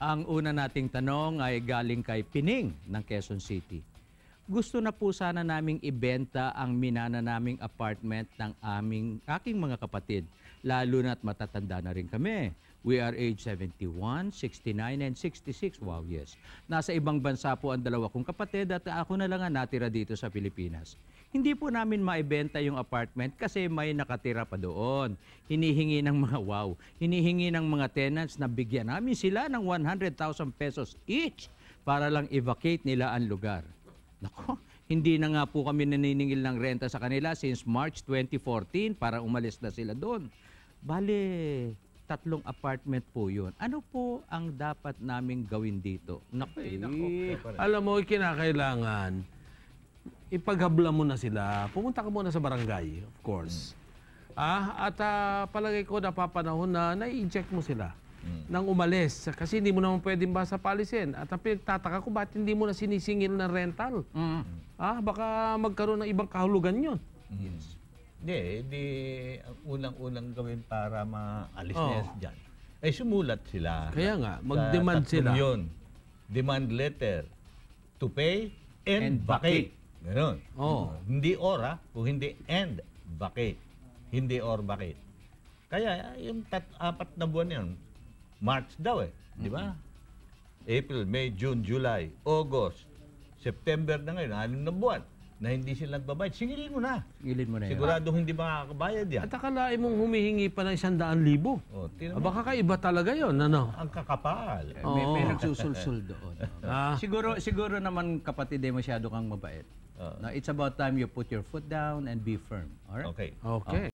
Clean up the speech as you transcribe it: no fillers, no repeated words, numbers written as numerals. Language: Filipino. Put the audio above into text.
Ang una nating tanong ay galing kay Pining ng Quezon City. Gusto na po sana naming ibenta ang minana naming apartment ng aking mga kapatid, lalo na't matatanda na rin kami. We are age 71, 69, and 66. Wow, yes. Nasa ibang bansa po ang dalawa kong kapatid at ako na lang ang natira dito sa Pilipinas. Hindi po namin maibenta yung apartment kasi may nakatira pa doon. Hinihingi ng mga tenants na bigyan namin sila ng 100,000 pesos each para lang evacuate nila ang lugar. Nako, hindi na nga po kami naniningil ng renta sa kanila since March 2014 para umalis na sila doon. Bale, 3 apartment po yun. Ano po ang dapat naming gawin dito? Naku, Alam mo, kinakailangan, ipaghabla mo na sila. Pumunta ka muna sa barangay, of course. Palagay ko napapanahon na nai-inject mo sila nang umalis. Kasi hindi mo naman pwedeng basta palisin. At ang pinagtataka ko, ba't hindi mo na sinisingil na rental? Baka magkaroon ng ibang kahulugan yun. Yes. Hindi, ang unang-unang gawin para maalis na dyan, ay sumulat sila. Kaya nga, mag-demand sila. Yun. Demand letter to pay and vacate. Ganon. Hindi or, kung hindi and vacate. Hindi or vacate. Kaya yung 4 na buwan yan, March daw di ba? April, May, June, July, August, September na ngayon, 6 na buwan na hindi sila nagbabayad. Singilin mo na. Singilin mo na yan. Siguradong hindi makakabayad yan. At akalain mong humihingi pa ng 100,000. Baka kaiba talaga yun, ano? Ang kakapal. May nagsusulsul doon. Siguro naman kapatid masyado kang mabait. Now, it's about time you put your foot down and be firm. Alright? Okay. Okay.